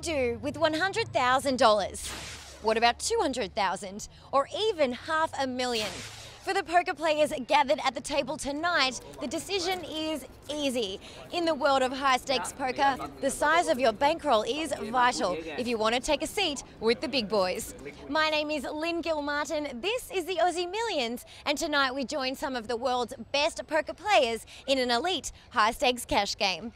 do with $100,000? What about $200,000 or even $500,000? For the poker players gathered at the table tonight, the decision is easy. In the world of high-stakes poker, the size of your bankroll is vital if you want to take a seat with the big boys. My name is Lynn Gilmartin, this is the Aussie Millions, and tonight we join some of the world's best poker players in an elite high-stakes cash game.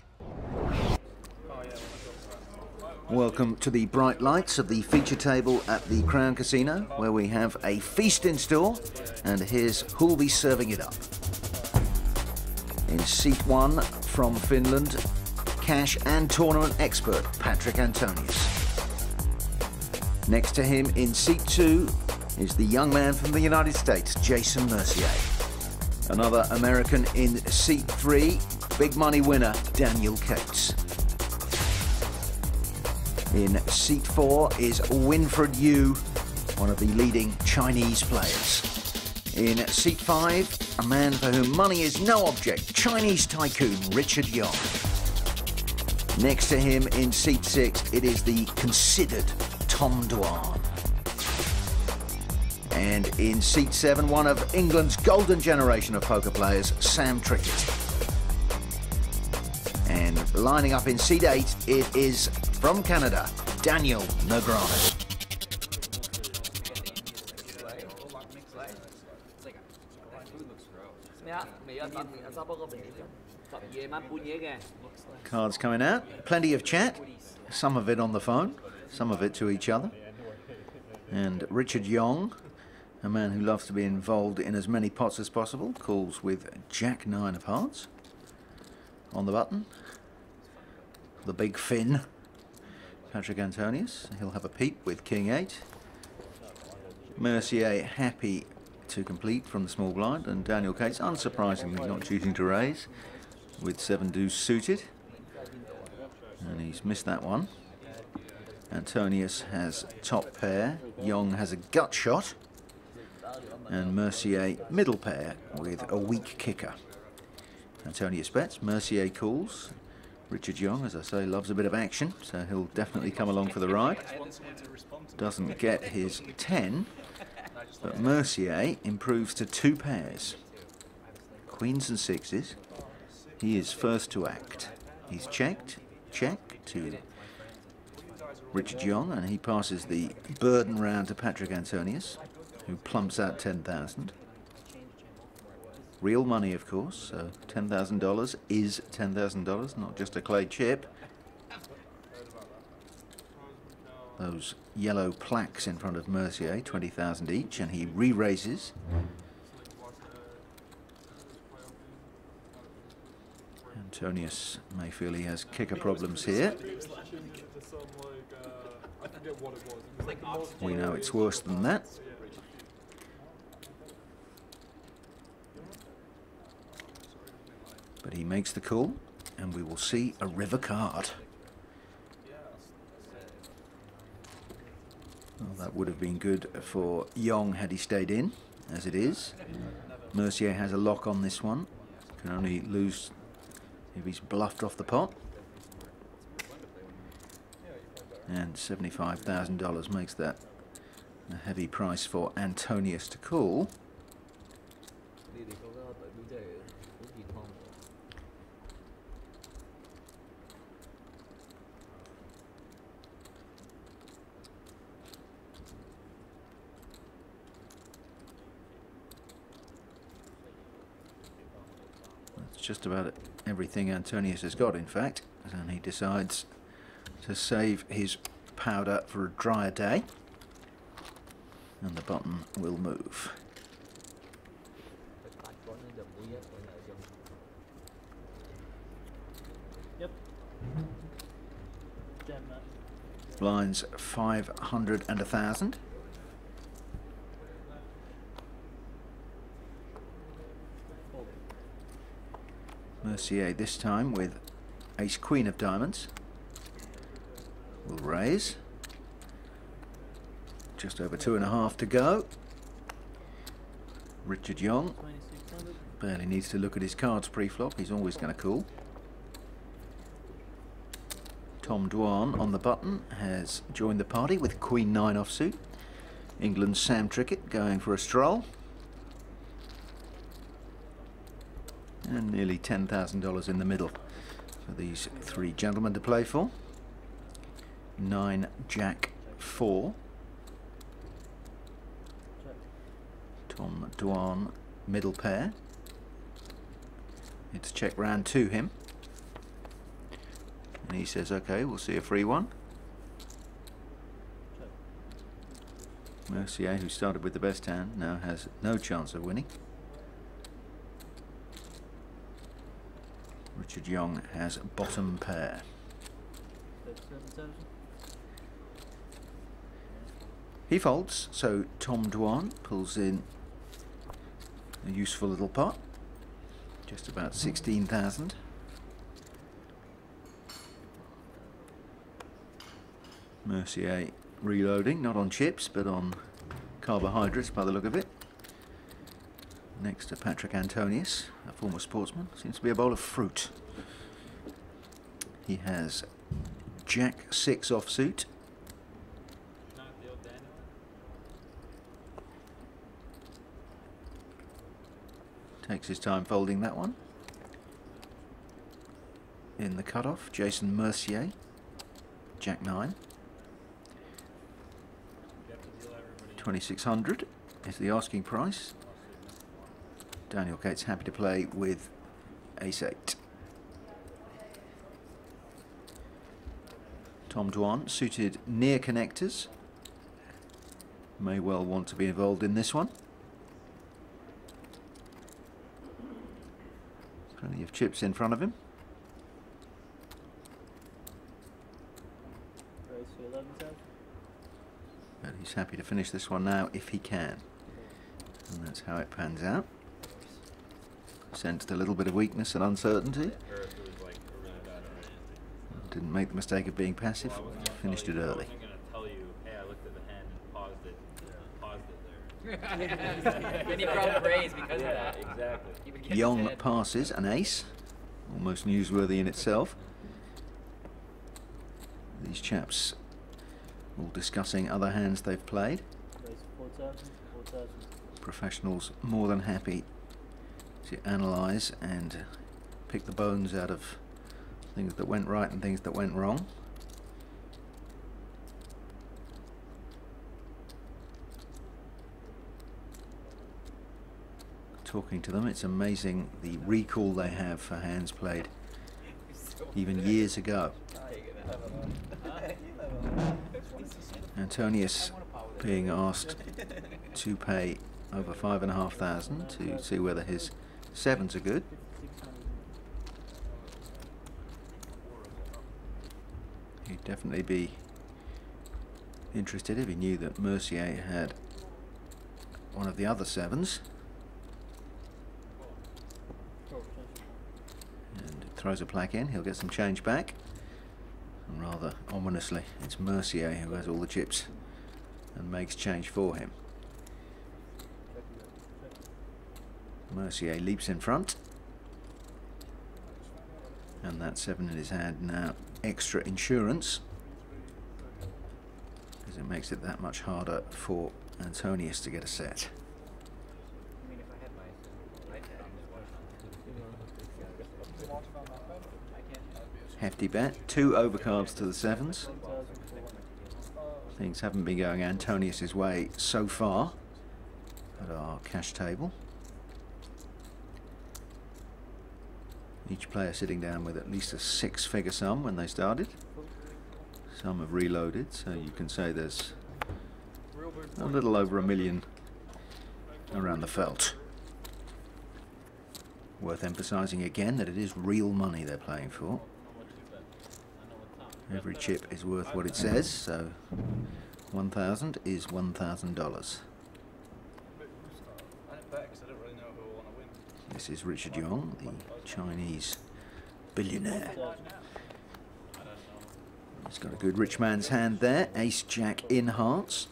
Welcome to the bright lights of the feature table at the Crown Casino, where we have a feast in store, and here's who'll be serving it up. In seat 1 from Finland, cash and tournament expert Patrick Antonius. Next to him in seat 2 is the young man from the United States, Jason Mercier. Another American in seat 3, big money winner Daniel Cates. In seat 4 is Winfred Yu, one of the leading Chinese players. In seat 5, a man for whom money is no object, Chinese tycoon Richard Yong. Next to him in seat 6, it is the considered Tom Dwan. And in seat 7, one of England's golden generation of poker players, Sam Trickett. And lining up in seat 8, it is from Canada, Daniel Negreanu. Cards coming out, plenty of chat, some of it on the phone, some of it to each other. And Richard Yong, a man who loves to be involved in as many pots as possible, calls with Jack 9 of hearts. On the button, the big Finn, Patrick Antonius. He'll have a peep with King 8. Mercier happy to complete from the small blind, and Daniel Cates unsurprisingly not choosing to raise with 7 deuce suited, and he's missed that one. Antonius has top pair, Yong has a gut shot, and Mercier middle pair with a weak kicker. Antonius bets, Mercier calls. Richard Yong, as I say, loves a bit of action, so he'll definitely come along for the ride. Doesn't get his 10, but Mercier improves to 2 pairs. Queens and 6s. He is first to act. He's checked, check to Richard Yong, and he passes the burden round to Patrick Antonius, who plumps out 10,000. Real money, of course, so $10,000 is $10,000, not just a clay chip. Those yellow plaques in front of Mercier, 20,000 each, and he re-raises. Antonius may feel he has kicker problems here. We know it's worse than that. But he makes the call, and we will see a river card. Well, that would have been good for Yong had he stayed in, as it is. Mercier has a lock on this one. Can only lose if he's bluffed off the pot. And $75,000 makes that a heavy price for Antonius to call. Just about everything Antonius has got, in fact, and he decides to save his powder for a drier day, and the button will move. Yep. Blinds 500 and 1,000. Mercier this time with ace queen of diamonds will raise. Just over 2.5 to go. Richard Yong barely needs to look at his cards pre-flop. He's always going to call. Tom Dwan on the button has joined the party with Queen 9 offsuit. England's Sam Trickett going for a stroll. And nearly $10,000 in the middle for these three gentlemen to play for. 9 Jack 4. Tom Dwan middle pair. It's check round to him. And he says, okay, we'll see a free one. Mercier, who started with the best hand, now has no chance of winning. Richard Young has bottom pair. He folds, so Tom Dwan pulls in a useful little pot, just about 16,000. Mercier reloading, not on chips but on carbohydrates by the look of it. Next to Patrick Antonius, a former sportsman, seems to be a bowl of fruit. He has Jack 6 offsuit. Takes his time folding that one. In the cutoff, Jason Mercier, Jack 9. 2,600 is the asking price. Daniel Cates happy to play with Ace 8. Tom Dwan suited near connectors. May well want to be involved in this one. Plenty of chips in front of him. But he's happy to finish this one now if he can. And that's how it pans out. Sensed a little bit of weakness and uncertainty. Didn't make the mistake of being passive. Finished it early. Then he probably raised because of that. Exactly. Young passes an ace. Almost newsworthy in itself. These chaps all discussing other hands they've played. Professionals more than happy to analyse and pick the bones out of things that went right and things that went wrong. Talking to them, it's amazing the recall they have for hands played even years ago. Antonius being asked to pay over 5,500 to see whether his sevens are good. He'd definitely be interested if he knew that Mercier had one of the other sevens. And throws a plaque in, he'll get some change back. And rather ominously, it's Mercier who has all the chips and makes change for him. Mercier leaps in front. And that 7 in his hand now extra insurance, because it makes it that much harder for Antonius to get a set. Hefty bet, 2 overcards to the 7s. Things haven't been going Antonius's way so far at our cash table. Each player sitting down with at least a 6-figure sum when they started. Some have reloaded, so you can say there's a little over $1 million around the felt. Worth emphasising again that it is real money they're playing for. Every chip is worth what it says, so 1,000 is $1,000. This is Richard Young, the Chinese billionaire. He's got a good rich man's hand there. Ace Jack in hearts.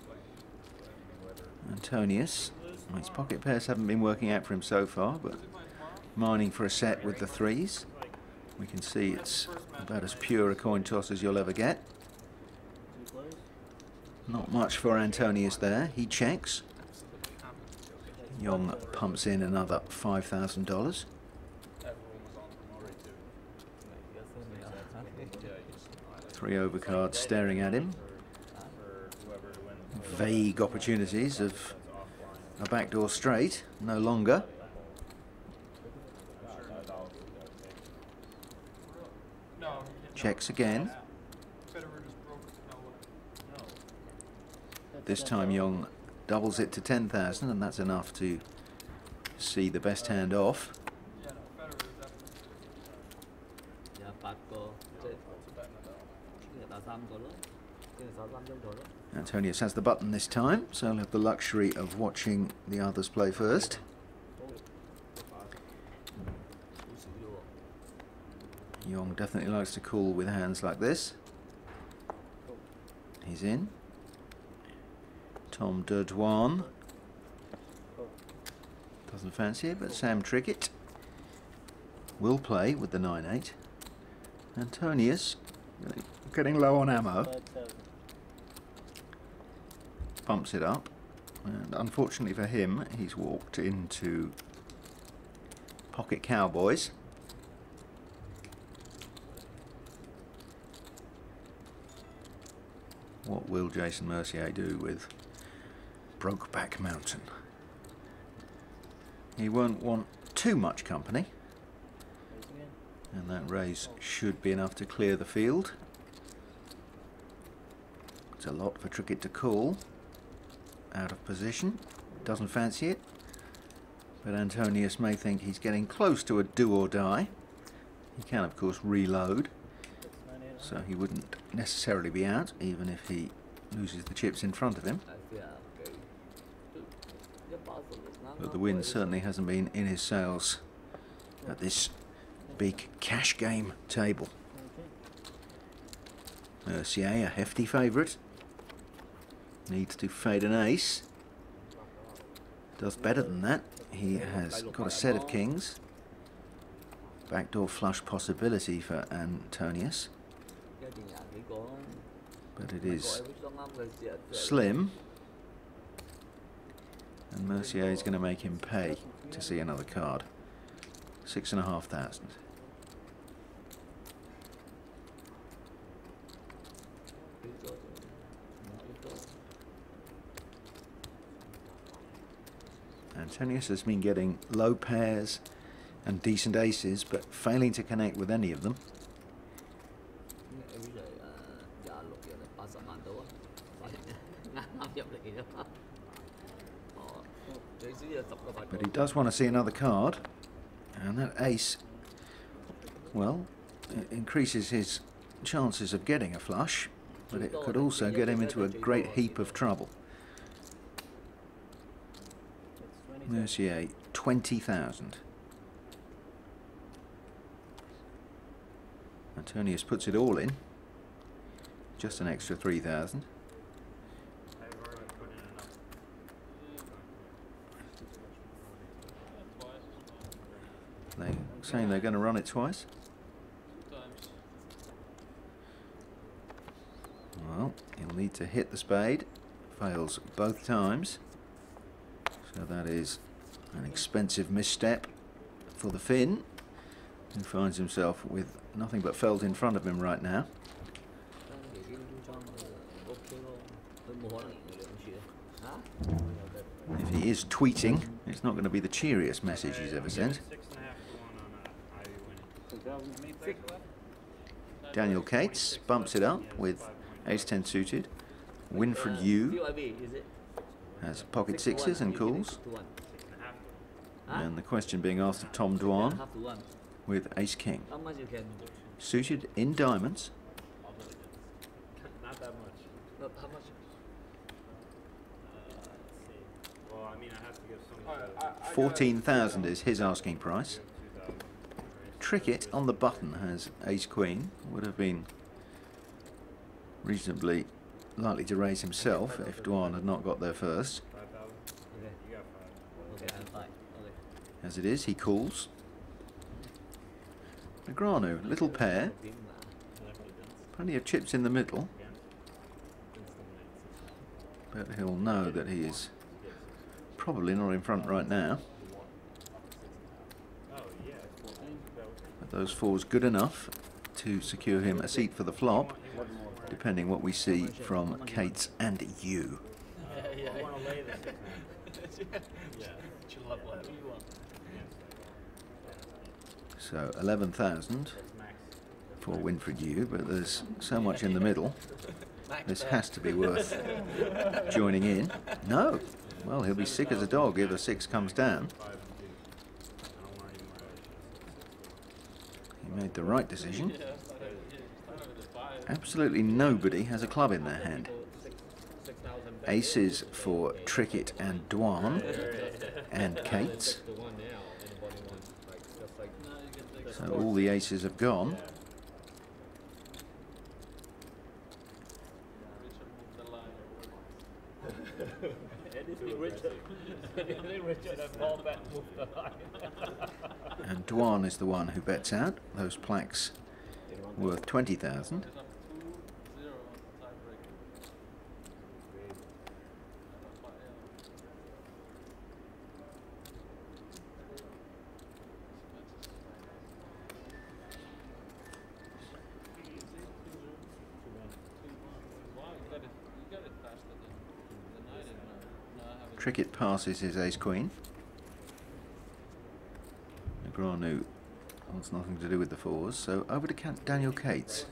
Antonius, well, his pocket pairs haven't been working out for him so far, but mining for a set with the 3s. We can see it's about as pure a coin toss as you'll ever get. Not much for Antonius there. He checks. Young pumps in another $5,000. 3 overcards staring at him. Vague opportunities of a backdoor straight, no longer. Checks again. This time Young doubles it to 10,000, and that's enough to see the best hand off. Antonius has the button this time, so he'll have the luxury of watching the others play first. Young definitely likes to call with hands like this. He's in. Tom Durdwan doesn't fancy it, but Sam Trickett will play with the 9-8. Antonius getting low on ammo. Bumps it up, and unfortunately for him, he's walked into pocket cowboys. What will Jason Mercier do with Brokeback Mountain? He won't want too much company, and that raise should be enough to clear the field. It's a lot for Trickett to call. Out of position, doesn't fancy it, but Antonius may think he's getting close to a do or die. He can of course reload, so he wouldn't necessarily be out even if he loses the chips in front of him. But the wind certainly hasn't been in his sails at this big cash game table. Mercier, a hefty favourite, needs to fade an ace. Does better than that. He has got a set of kings. Backdoor flush possibility for Antonius, but it is slim, and Mercier is going to make him pay to see another card. 6,500. Antonius has been getting low pairs and decent aces, but failing to connect with any of them. But he does want to see another card, and that ace, well, it increases his chances of getting a flush, but it could also get him into a great heap of trouble. Mercier, 20,000. Antonius puts it all in, just an extra 3,000. They're saying they're going to run it twice. Well, he'll need to hit the spade. Fails both times. So that is an expensive misstep for the Finn, who finds himself with nothing but felt in front of him right now. If he is tweeting, it's not going to be the cheeriest message he's ever sent. Daniel Cates bumps it up with ace-10 suited. Winfred Yu has pocket sixes and calls. And the question being asked of Tom Dwan with ace-king. Suited in diamonds. Not that much. Not how much? Well, I mean, I have to give some. 14,000 is his asking price. Trickett on the button has ace-queen. Would have been reasonably likely to raise himself if Dwan had not got there first. As it is, he calls. Negranu, little pair. Plenty of chips in the middle. But he'll know that he is probably not in front right now. But those fours good enough to secure him a seat for the flop, depending what we see from Kate's and you. So 11,000 for Winfried Yu, but there's so much in the middle. This has to be worth joining in. No. Well, he'll be sick as a dog if the 6 comes down. He made the right decision. Absolutely nobody has a club in their hand. Aces for Trickett and Dwan and Kate's. So all the aces have gone. And Dwan is the one who bets out. Those plaques worth 20,000. Trickett passes his ace-queen. Negranu wants nothing to do with the 4s, so over to Daniel Cates.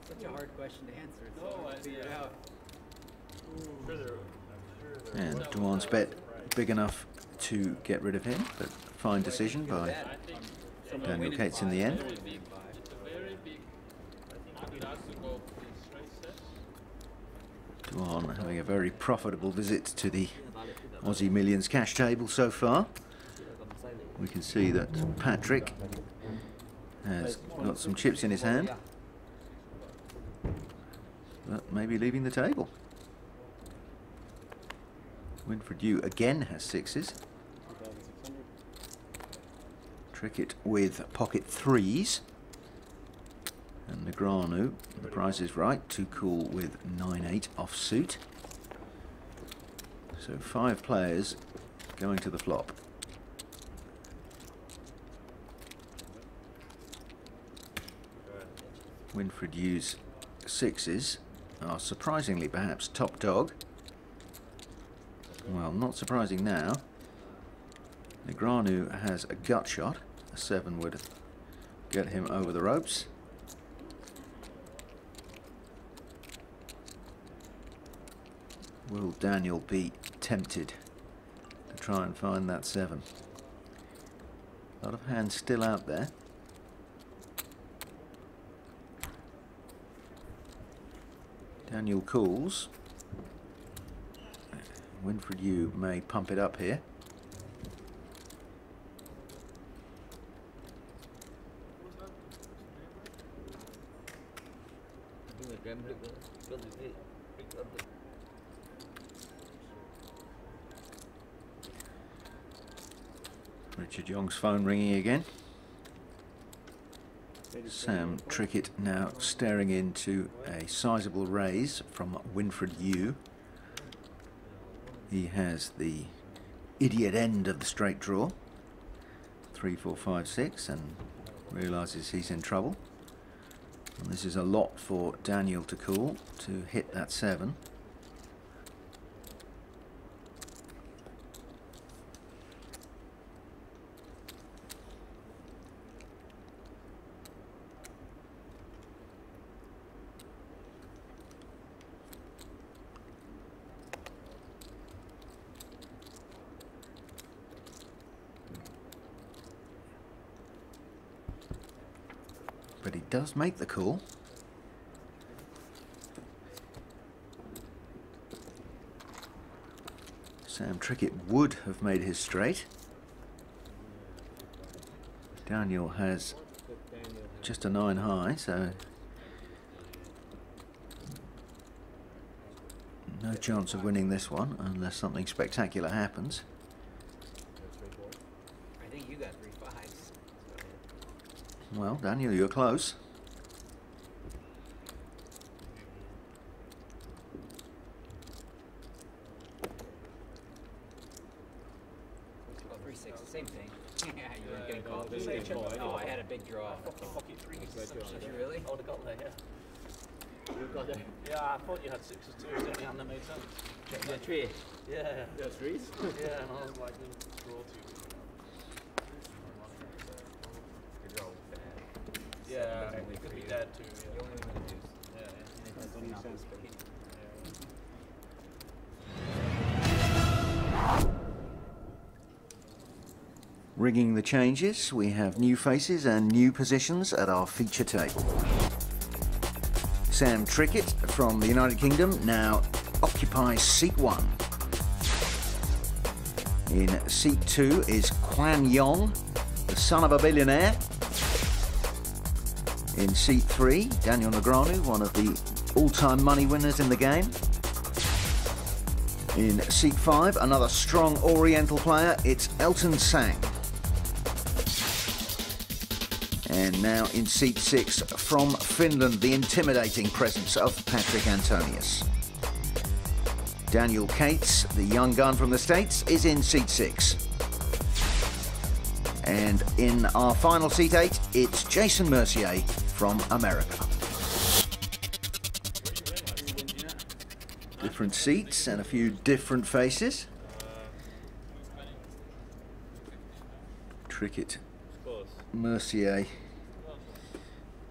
Such a hard question to answer. It's hard to figure it out. And Dwan's bet big enough to get rid of him, but fine decision by Daniel Cates in the end. Dwan having a very profitable visit to the Aussie Millions cash table so far. We can see that Patrick has got some chips in his hand, but maybe leaving the table. Winfried Yu again has 6s. Trickett with pocket 3s. And Negranu, the price is right, to call with 9-8 offsuit. So 5 players going to the flop. Winfried Yu's 6s are surprisingly perhaps top dog. Well, not surprising now. Negranu has a gut shot. A 7 would get him over the ropes. Will Daniel be tempted to try and find that 7? A lot of hands still out there. Daniel calls. Winfried Yu may pump it up here. Richard Young's phone ringing again. Sam Trickett now staring into a sizable raise from Winfried Yu. He has the idiot end of the straight draw, 3, 4, 5, 6, and realises he's in trouble. And this is a lot for Daniel to call to hit that 7. But he does make the call. Sam Trickett would have made his straight. Daniel has just a 9 high, so No chance of winning this one unless something spectacular happens. I think you got 3 5s. Well, Daniel, you're close. Oh, 3 6, same thing. Yeah, you weren't getting called. Oh, I had a big draw. Pocket 3 Did you really? I would have got there, yeah. Yeah, I thought you had 6s too, didn't you? And that made sense. Yeah, 3. Yeah. Yeah, 3s? Yeah, and I was like, draw 2. Yeah, it could be dead too. You only win the deuce. Yeah, Rigging the changes, we have new faces and new positions at our feature table. Sam Trickett from the United Kingdom now occupies seat 1. In seat 2 is Kwan Yong, the son of a billionaire. In seat 3, Daniel Negreanu, one of the all-time money winners in the game. In seat 5, another strong Oriental player, it's Elton Sang. And now in seat 6, from Finland, the intimidating presence of Patrick Antonius. Daniel Cates, the young gun from the States, is in seat 6. And in our final seat 8, it's Jason Mercier from America. Different seats and a few different faces. Trickett, Mercier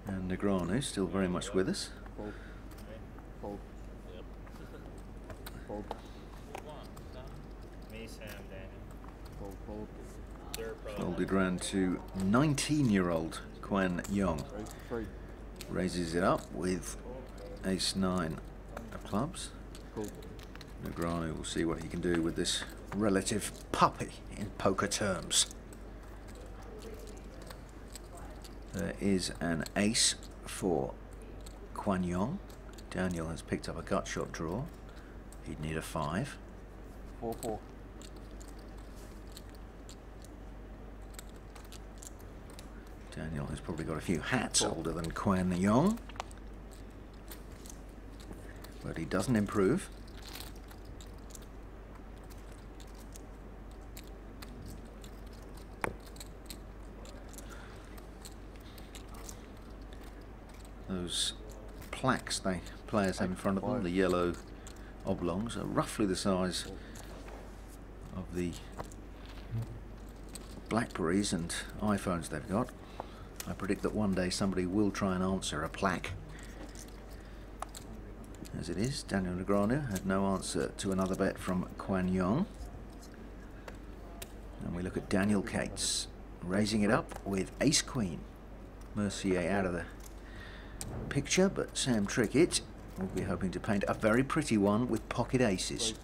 and Negreanu still very much with us. Folded round to 19-year-old Kwan Yong. Raises it up with ace-9 of clubs. Negreanu will see what he can do with this relative puppy in poker terms. There is an ace for Kwan Yong. Daniel has picked up a gut shot draw. He'd need a 5. 4-4. Daniel has probably got a few hats older than Kwan Yong, but he doesn't improve. Those plaques players have in front of them, the yellow oblongs, are roughly the size of the BlackBerries and iPhones they've got. I predict that one day somebody will try and answer a plaque. As it is, Daniel Negreanu had no answer to another bet from Kwan Yong. And we look at Daniel Cates raising it up with ace-queen. Mercier out of the picture, but Sam Trickett will be hoping to paint a very pretty one with pocket aces.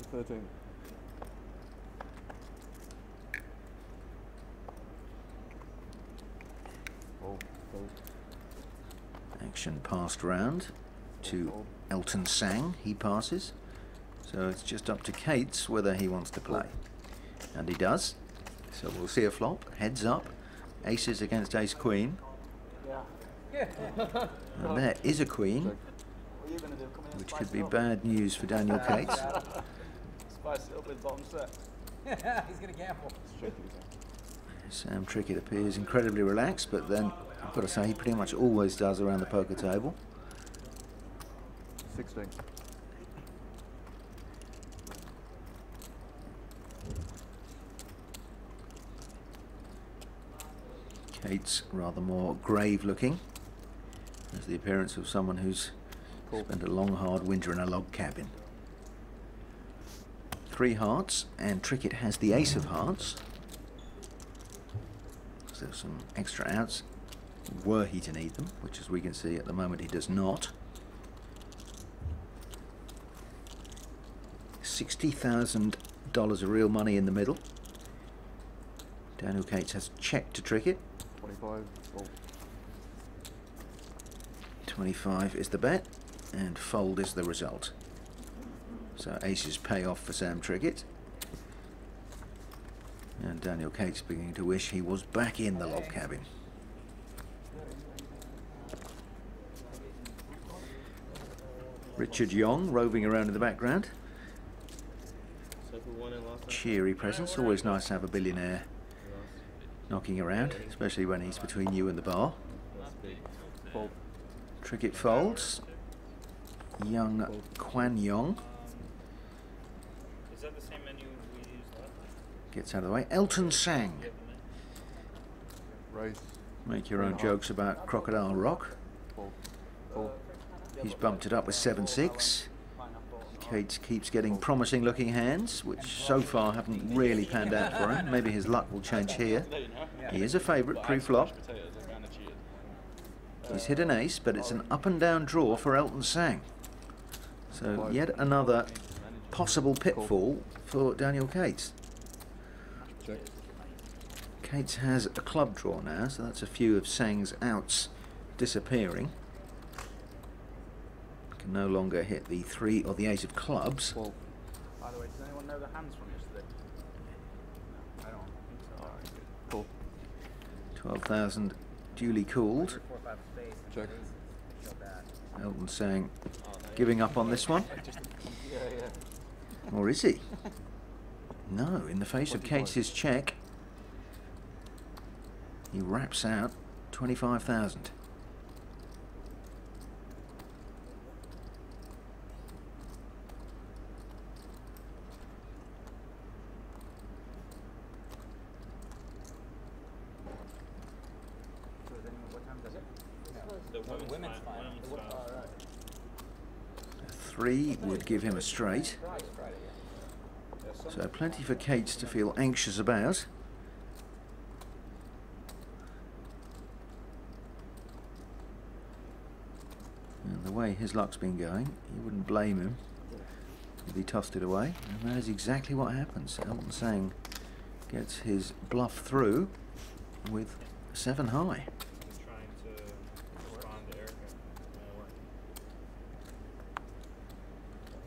Action passed round to Elton Sang. He passes, so it's just up to Cates whether he wants to play, and he does. So we'll see a flop. Heads up, aces against ace queen, and there is a queen, which could be bad news for Daniel Cates. Spice it up with bottom set. He's going to gamble. Sam Trickett appears incredibly relaxed, but then I've got to say he pretty much always does around the poker table. 16. Cates rather more grave looking. There's the appearance of someone who's spent a long hard winter in a log cabin. 3 hearts, and Trickett has the ace of hearts. So some extra outs were he to need them, which as we can see at the moment he does not. $60,000 of real money in the middle. Daniel Cates has checked to Trickett. 25. 25 is the bet, and fold is the result. So aces pay off for Sam Trickett. And Daniel Cates beginning to wish he was back in the log cabin. Richard Young roving around in the background. Cheery presence, always nice to have a billionaire knocking around, especially when he's between you and the bar. Trickett folds. Young Kwan Yong Is that the same menu we used last? gets out of the way. Elton Sang. Raise. Make your own jokes about Crocodile Rock. He's bumped it up with 7-6. Cates keeps getting promising looking hands, which so far haven't really panned out for him. Maybe his luck will change here. He is a favourite pre-flop. He's hit an ace, but it's an up and down draw for Elton Sang. So yet another possible pitfall for Daniel Cates. Check. Cates has a club draw now, so that's a few of Sang's outs disappearing. Can no longer hit the 3 or the 8 of clubs. Fold. By the way, does anyone know the hands from yesterday? No, I don't think so. Cool. 12,000 duly cooled. 4 or 5 spades. Check. Feel bad. Elton Sang giving up on this one. Yeah, yeah. Or is he? No, in the face of Cates' check, he raps out 25,000. So is anyone, what time does it? The women's final. 3 would give him a straight. So plenty for Cates to feel anxious about. And the way his luck's been going, you wouldn't blame him if he tossed it away. And that is exactly what happens. Elton Sang gets his bluff through with 7 high. I'm trying to respond to Erica.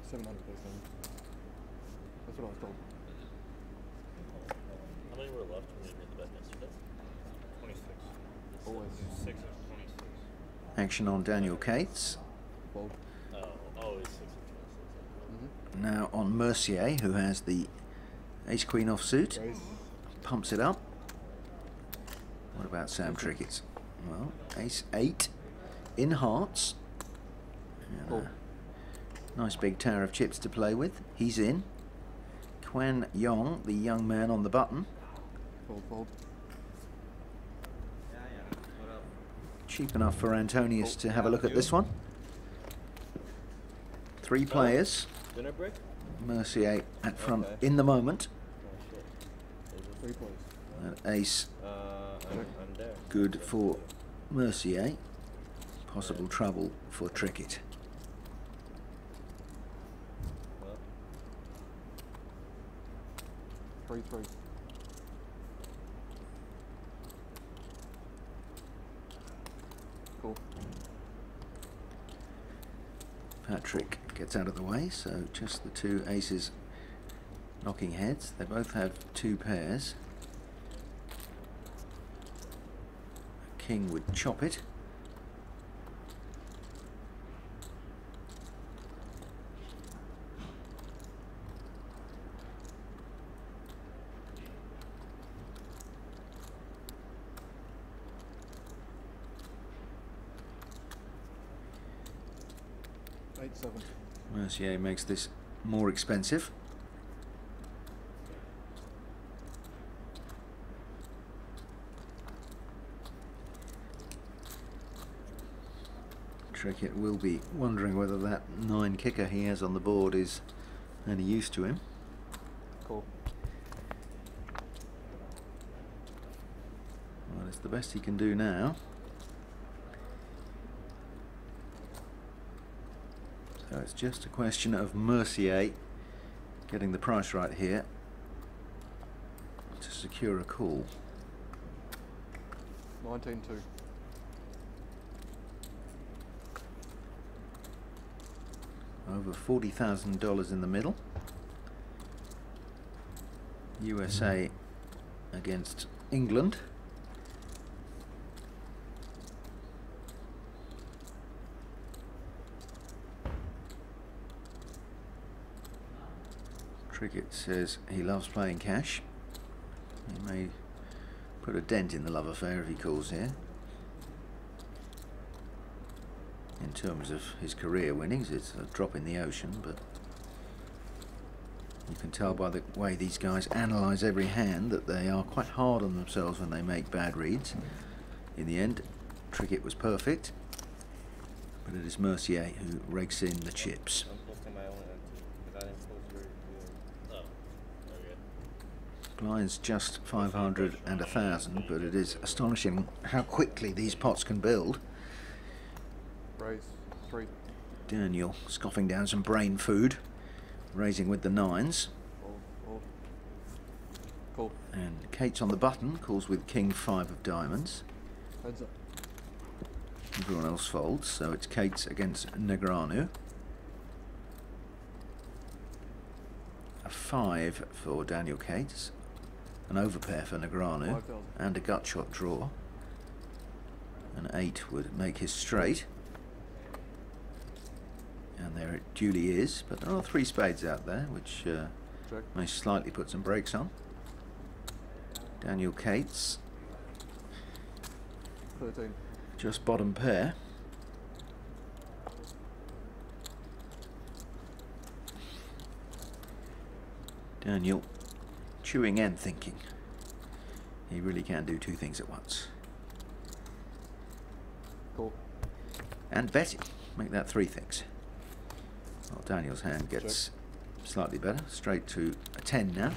700 please, then. That's what I was told. How many were left when you made the bet yesterday? 26. Always. 6 of 26. Action on Daniel Cates. Fold. Always 6 of 26. Now on Mercier, who has the ace-queen offsuit. Raise. Pumps it up. What about Sam Trickett? Well, ace-8 in hearts. Cool. Nice big tower of chips to play with. He's in. Kwan Yong, the young man on the button. Fold, fold. Cheap enough for Antonius to have a look at this one. 3 players. Dinner break? Mercier at front in the moment. 3 plays. That ace I'm there. good for Mercier. Possible trouble for Trickett. Three. Cool. Patrick gets out of the way, so just the 2 aces knocking heads. They both have 2 pairs. King would chop it. Mercier makes this more expensive. Trickett will be wondering whether that 9 kicker he has on the board is any use to him. Cool. Well, it's the best he can do now. So it's just a question of Mercier getting the price right here to secure a call. 19-2. over $40,000 in the middle. USA against England. Cricket says he loves playing cash. He may put a dent in the love affair if he calls here. In terms of his career winnings, it's a drop in the ocean, but you can tell by the way these guys analyse every hand that they are quite hard on themselves when they make bad reads. In the end, Trickett was perfect, but it is Mercier who rakes in the chips. Blinds just 500 and 1,000, but it is astonishing how quickly these pots can build. Raise 3. Daniel scoffing down some brain food, raising with the 9s. Fold. Call. And Kate's on the button, calls with King 5 of diamonds. Heads up. Everyone else folds, so it's Kate's against Negreanu. A 5 for Daniel Cates, an overpair for Negreanu, 5,000. and a gut shot draw. An 8 would make his straight. And there it duly is, but there are 3 spades out there, which may slightly put some brakes on. Daniel Cates, 13. just bottom pair. Daniel chewing and thinking. He really can do 2 things at once. Call. And betting, make that 3 things. Well, Daniel's hand gets slightly better, straight to a 10 now.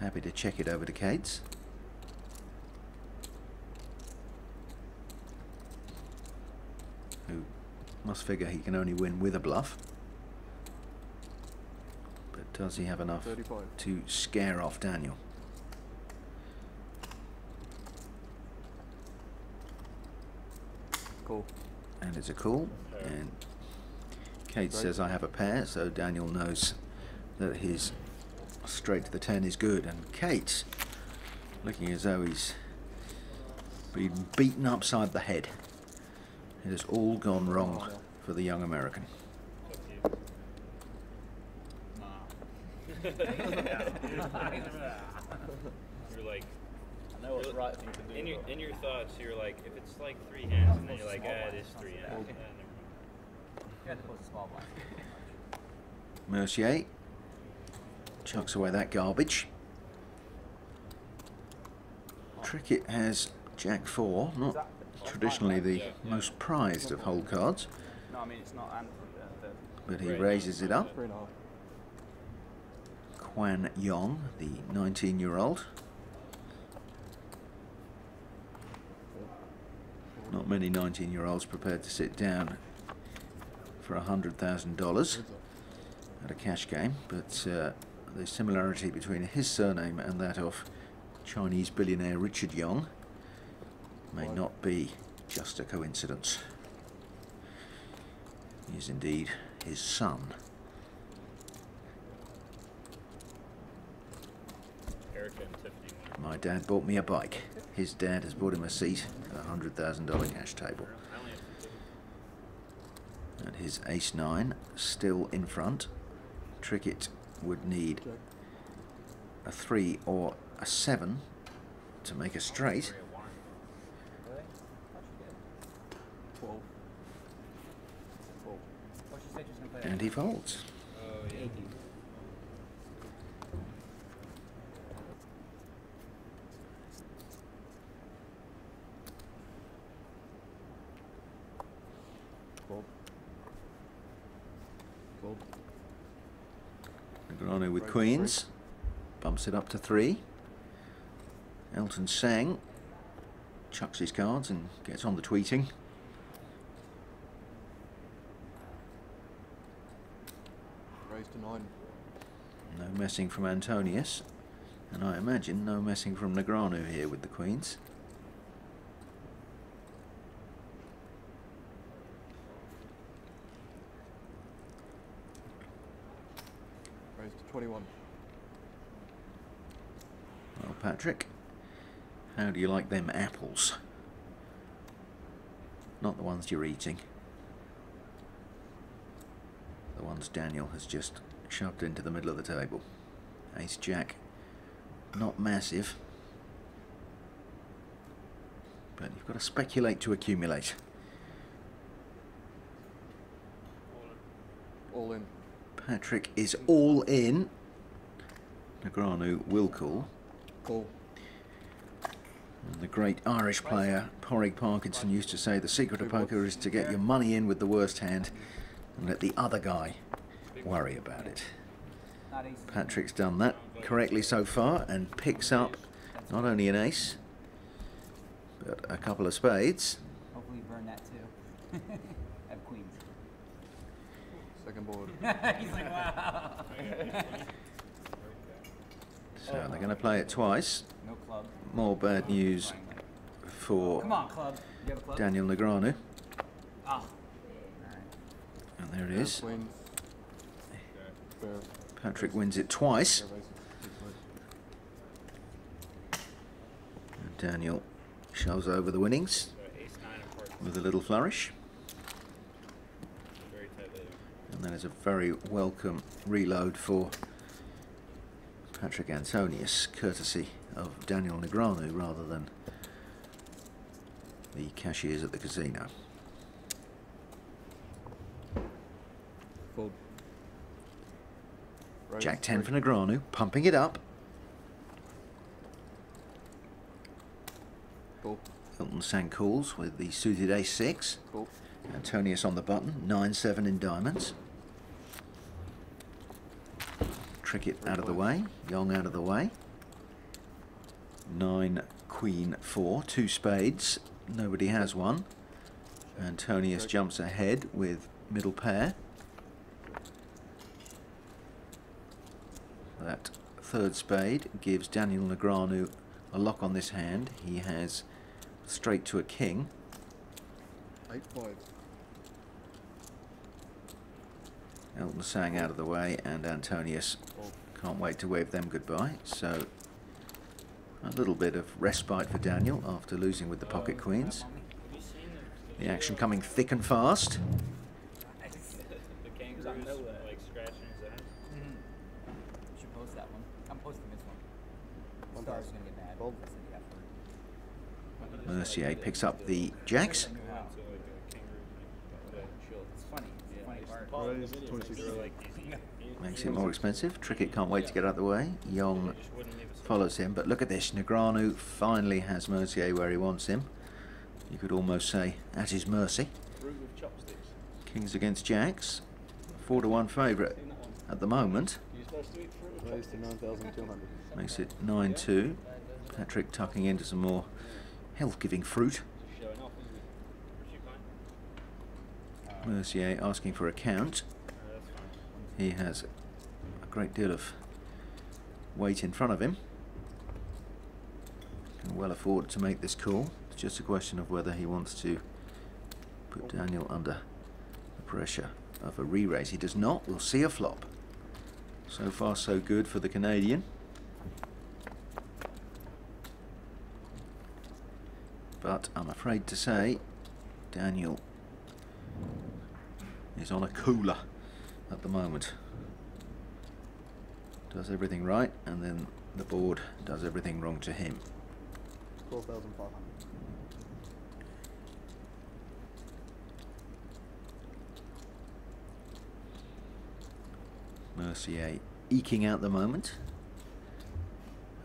Happy to check it over to Cates. Who must figure he can only win with a bluff. But does he have enough 35. to scare off Daniel? Call. And it's a call, and Kate says I have a pair, so Daniel knows that his straight to the 10 is good. And Kate looking as though he's been beaten upside the head. It has all gone wrong for the young American. You're like, I know what's the right thing to do. in your thoughts, you're like, if it's like 3 hands, and then you're like, it is 3 hands. Never mind. You had to put a small blind. Mercier chucks away that garbage. Trickett has Jack 4, not traditionally the most prized of hold cards, No, I mean it's not and but he raises it up. 3.5. Kwan Yong, the 19-year-old. Not many 19-year-olds prepared to sit down for $100,000 at a cash game, but the similarity between his surname and that of Chinese billionaire Richard Yong may not be just a coincidence. He is indeed his son. Erica and Tiffany. My dad bought me a bike. His dad has bought him a seat at a $100,000 cash table. And his ace-9 still in front. Trickett would need a 3 or a 7 to make a straight. 12. And he folds. Oh, yeah. Fold. Fold. Negreanu with queens. Bumps it up to 3. Elton Sang chucks his cards and gets on the tweeting. Raise to 9. No messing from Antonius. And I imagine no messing from Negreanu here with the queens. 21. Well, Patrick, how do you like them apples? Not the ones you're eating. The ones Daniel has just shoved into the middle of the table. Ace Jack, not massive. But you've got to speculate to accumulate. All in. Patrick is all in. Negreanu will call. Call. And the great Irish player Porrig Parkinson used to say the secret of poker is to get your money in with the worst hand and let the other guy worry about it. Patrick's done that correctly so far and picks up not only an ace but a couple of spades. Hopefully you burn that too. I have queens. Second board. He's like, wow. So they're going to play it twice. No club. More bad news for Come on, club. You have a club? Daniel Negreanu. Oh. Alright. And there it is. Queen. Fair. Patrick wins it twice. Fair race. And Daniel shoves over the winnings with a little flourish. And that is a very welcome reload for Patrick Antonius, courtesy of Daniel Negreanu rather than the cashiers at the casino. Fold. Raise. Jack 10 for Negreanu, pumping it up. Call. Hilton Sang calls with the suited ace 6. Call. Antonius on the button, 9-7 in diamonds. Trick it out of the way, Young out of the way. 9 Queen 4, 2 spades, nobody has one. Antonius jumps ahead with middle pair. That third spade gives Daniel Negreanu a lock on this hand. He has straight to a king. 8-5. Elton Sang out of the way, and Antonius can't wait to wave them goodbye. So a little bit of respite for Daniel after losing with the pocket queens. The action coming thick and fast. The king's on nowhere. Like scratching his ass. You should post that one. I'm posting this one. Star's gonna get mad. Fold. Mercier picks up the jacks. It's funny. It's a funny part. Raise. 26. Makes it more expensive. Trickett can't wait to get out of the way. Young follows him, but look at this. Negreanu finally has Mercier where he wants him. You could almost say at his mercy. Fruit with chopsticks. Kings against jacks. 4-1 favourite at the moment. You're supposed to eat fruit with Raise to chopsticks. 9,200. Makes it 9-2. Patrick tucking into some more health-giving fruit. Just showing off, isn't it? What's your kind? Mercier asking for a count. That's fine. He has a great deal of weight in front of him. Can well afford to make this call. It's just a question of whether he wants to put Daniel under the pressure of a re-raise. He does not. We'll see a flop. So far so good for the Canadian. But I'm afraid to say Daniel is on a cooler at the moment. Does everything right, and then the board does everything wrong to him. 12,500. Mercier eking out the moment,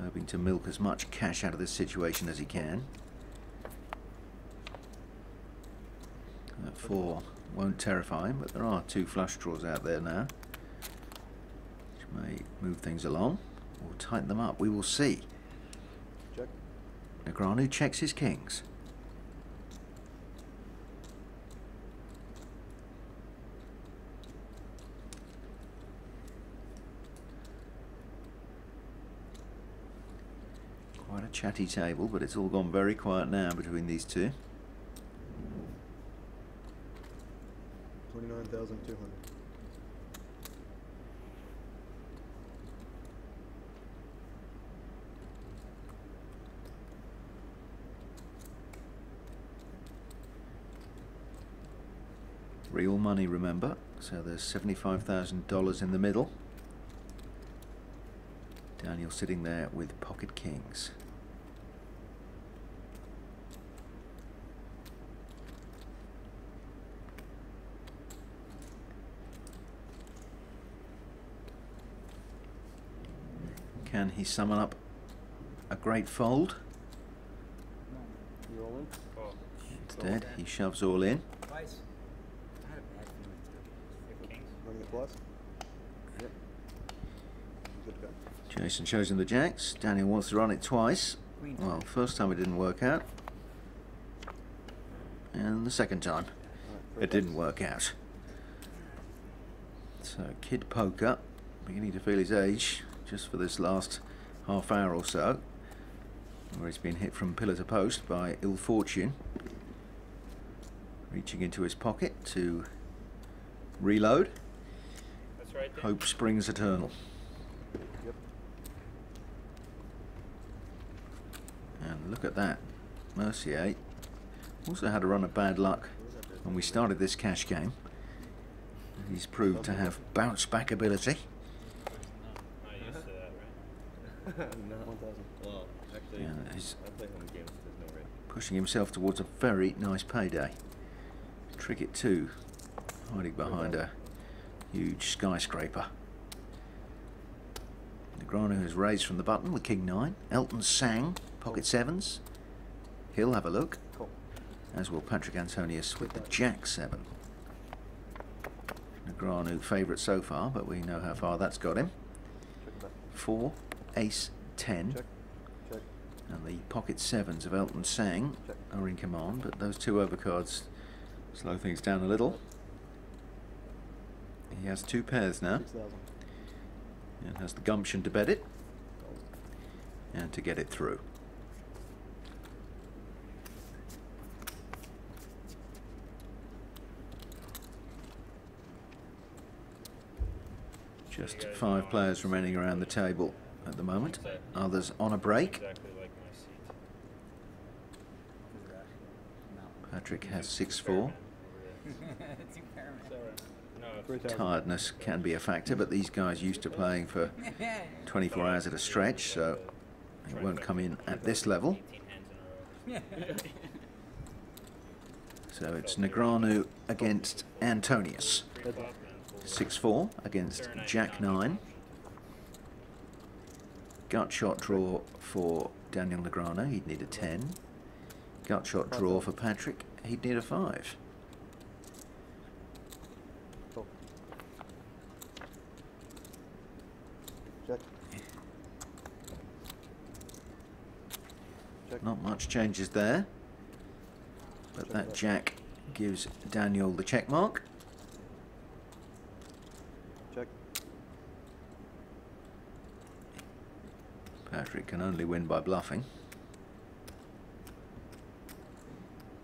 hoping to milk as much cash out of this situation as he can. 4 won't terrify him, but there are 2 flush draws out there now, which may move things along or tighten them up. We will see. Check. Negreanu checks his kings. Quite a chatty table, but it's all gone very quiet now between these two. 29,200. Real money, remember. So there's $75,000 in the middle. Daniel sitting there with pocket kings. Can he summon up a great fold? You all in? Instead, he shoves all in. Twice. I had a bad feeling. Kings. Running it twice? Yep. Good to go. Jason shows him the jacks. Daniel wants to run it twice. Queen. Well, first time it didn't work out. And the second time Alright, it didn't work out. So Kid Poker beginning to feel his age just for this last half hour or so, where he's been hit from pillar to post by ill fortune. Reaching into his pocket to reload. That's right there. Hope springs eternal. Yep. And look at that. Mercier also had a run of bad luck when we started this cash game. He's proved to have bounce back ability. Not used to that, right? No. 1,000. Well, actually, And he's I play home games, so there's no rate. pushing himself towards a very nice payday. Tricket 2, hiding behind a huge skyscraper. Negrano has raised from the button with King 9. Elton sang, pocket 7s. He'll have a look, Cool. as will Patrick Antonius with the Jack 7. Negrano favourite so far, but we know how far that's got him. Check it back. 4, Ace 10, Check. Check. and the pocket 7s of Elton Sang Check. are in command, but those two overcards slow things down a little. He has two pairs now 6,000. and has the gumption to bet it and to get it through. Just 5 players remaining around the table at the moment. Others on a break. Exactly like my seat. Patrick has 6-4. Two paramount. No, it's 3,000. Tiredness can be a factor, but these guys used to playing for 24 hours at a stretch, so they won't come in at this level. 18 hands in a row. So it's Negrano against Antonius. Heads up. 6-4 against Jack 9. Gut shot draw for Daniel Negrano, he'd need a 10. Gut shot draw for Patrick, he'd need a 5. Cool. Check. Check. Not much changes there, but that Jack gives Daniel the check mark. Check. Patrick can only win by bluffing.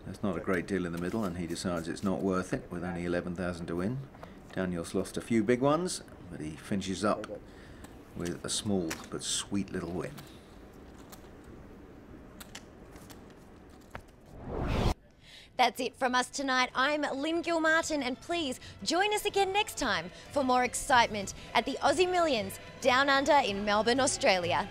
There's not a great deal in the middle, and he decides it's not worth it with only 11,000 to win. Daniel's lost a few big ones, but he finishes up Very good. with a small but sweet little win. That's it from us tonight. I'm Lynn Gilmartin, and please join us again next time for more excitement at the Aussie Millions Down Under in Melbourne, Australia.